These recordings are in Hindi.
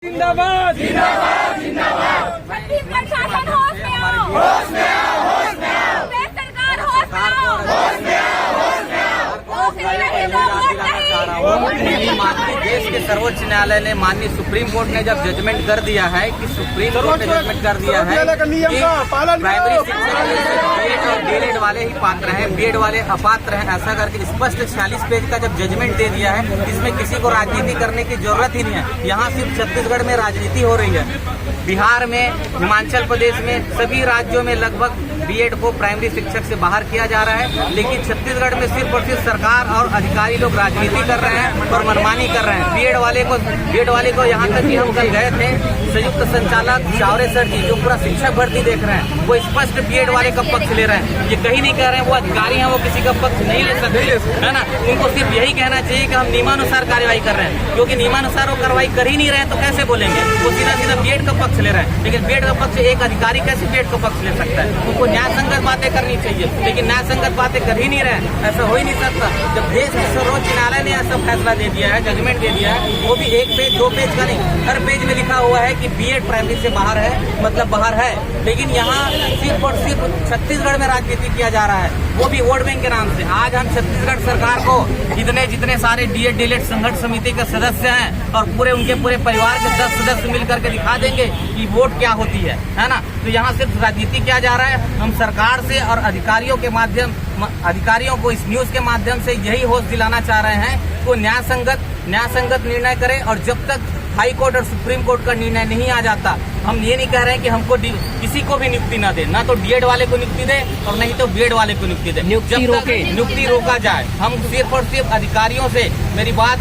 जिंदाबाद जिंदाबाद जिंदाबाद। छत्तीसगढ़ शासन होश में आओ, होश में आओ, होश में आओ। प्रदेश सरकार होश में आओ, होश में आओ, होश में आओ। देश के सर्वोच्च न्यायालय ने माननीय सुप्रीम कोर्ट ने जब जजमेंट कर दिया है कि सुप्रीम कोर्ट ने जजमेंट कर दिया है कि प्राइमरी शिक्षा बीएड और डीएड वाले ही पात्र हैं, बीएड वाले अपात्र हैं, ऐसा करके स्पष्ट 46 पेज का जब जजमेंट दे दिया है, इसमें किसी को राजनीति करने की जरूरत ही नहीं है। यहाँ सिर्फ छत्तीसगढ़ में राजनीति हो रही है। बिहार में, हिमाचल प्रदेश में, सभी राज्यों में लगभग बीएड को प्राइमरी शिक्षक से बाहर किया जा रहा है, लेकिन छत्तीसगढ़ में सिर्फ और सिर्फ सरकार और अधिकारी लोग राजनीति कर रहे हैं और मनमानी कर रहे हैं। बीएड वाले को यहाँ तक कि हम कल गए थे, संयुक्त संचालक चावरे सर जी जो पूरा शिक्षक भर्ती देख रहे हैं, वो स्पष्ट बीएड वाले का पक्ष ले रहे हैं। ये कहीं नहीं कह रहे हैं वो अधिकारी हैं वो किसी का पक्ष नहीं ले सकते, है ना। उनको सिर्फ यही कहना चाहिए कि हम नियमानुसार कार्यवाही कर रहे हैं, क्योंकि नियमानुसार वो कार्रवाई कर ही नहीं रहे तो कैसे बोलेंगे। वो सीधा सीधा बीएड का पक्ष ले रहे हैं, लेकिन बीएड का पक्ष एक अधिकारी कैसे बीएड का पक्ष ले सकता है। उनको न्याय संगत बातें करनी चाहिए, लेकिन न्याय संगत बातें कर ही नहीं रहे, ऐसा हो ही नहीं सकता। जब देश के सर्वोच्च न्यायालय ने ऐसा फैसला दे दिया है, जजमेंट दे दिया है, वो भी 1 पेज 2 पेज का नहीं, हर पेज में लिखा हुआ है कि बीएड प्राइमरी से बाहर है, मतलब बाहर है। लेकिन यहाँ सिर्फ और सिर्फ छत्तीसगढ़ में राजनीति किया जा रहा है, वो भी वोट बैंक के नाम से। आज हम छत्तीसगढ़ सरकार को जितने सारे डीएड डीएलएड संघर्ष समिति के सदस्य हैं और उनके पूरे परिवार के 10 सदस्य मिलकर के दिखा देंगे कि वोट क्या होती है ना। तो यहाँ सिर्फ राजनीति किया जा रहा है। हम सरकार से और अधिकारियों को इस न्यूज के माध्यम से यही होश दिलाना चाह रहे हैं वो न्याय संगत निर्णय करें, और जब तक हाई कोर्ट और सुप्रीम कोर्ट का निर्णय नहीं आ जाता, हम ये नहीं कह रहे हैं कि हमको किसी को भी नियुक्ति न दे, ना तो डीएड वाले को नियुक्ति दे और नहीं तो बीएड वाले को नियुक्ति दे। नियुक्ति रोका जाए। हम सिर्फ और सिर्फ अधिकारियों से मेरी बात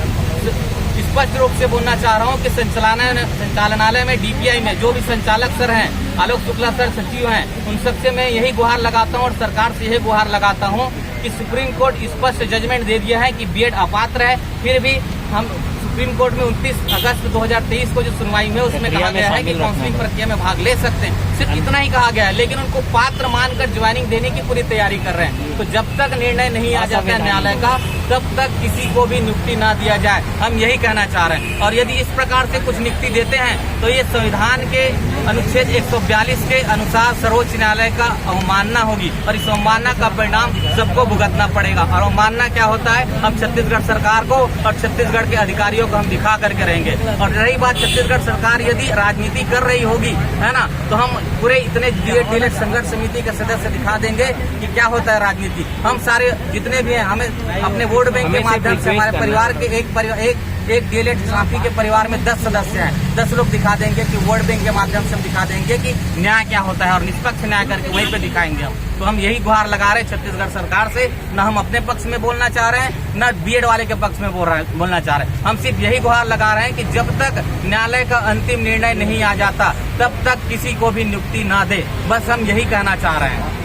स्पष्ट रूप से बोलना चाह रहा हूँ कि संचालनालय में डीपीआई में जो भी संचालक सर हैं, आलोक शुक्ला सर सचिव हैं, उन सबसे मैं यही गुहार लगाता हूँ और सरकार से यही गुहार लगाता हूँ कि सुप्रीम कोर्ट स्पष्ट जजमेंट दे दिया है कि बीएड अपात्र है, फिर भी हम सुप्रीम कोर्ट में 29 अगस्त 2023 को जो सुनवाई में उसमें कहा गया है कि काउंसलिंग प्रक्रिया में भाग ले सकते हैं, सिर्फ इतना ही कहा गया है, लेकिन उनको पात्र मानकर ज्वाइनिंग देने की पूरी तैयारी कर रहे हैं। तो जब तक निर्णय नहीं आ जाता है न्यायालय का, तब तक किसी को भी नियुक्ति ना दिया जाए, हम यही कहना चाह रहे हैं। और यदि इस प्रकार से कुछ नियुक्ति देते हैं तो ये संविधान के अनुच्छेद 142 के अनुसार सर्वोच्च न्यायालय का अवमानना होगी, और इस अवमानना का परिणाम सबको भुगतना पड़ेगा। और अवमानना क्या होता है, हम छत्तीसगढ़ सरकार को और छत्तीसगढ़ के अधिकारियों को हम दिखा करके रहेंगे। और रही बात छत्तीसगढ़ सरकार यदि राजनीति कर रही होगी, है ना, तो हम पूरे इतने डीएड संघर्ष समिति के सदस्य दिखा देंगे कि क्या होता है राजनीति। हम सारे जितने भी हैं, हमें अपने वोट बैंक के माध्यम से हमारे परिवार के एक डीएलएड साथी के परिवार में 10 सदस्य हैं, 10 लोग दिखा देंगे कि वोट बैंक के माध्यम से हम दिखा देंगे कि न्याय क्या होता है, और निष्पक्ष न्याय करके वहीं पे दिखाएंगे हम। तो हम यही गुहार लगा रहे हैं छत्तीसगढ़ सरकार से, न हम अपने पक्ष में बोलना चाह रहे हैं, न बीएड वाले के पक्ष में बोलना चाह रहे हैं। हम सिर्फ यही गुहार लगा रहे हैं कि जब तक न्यायालय का अंतिम निर्णय नहीं आ जाता, तब तक किसी को भी नियुक्ति न दे, बस हम यही कहना चाह रहे हैं।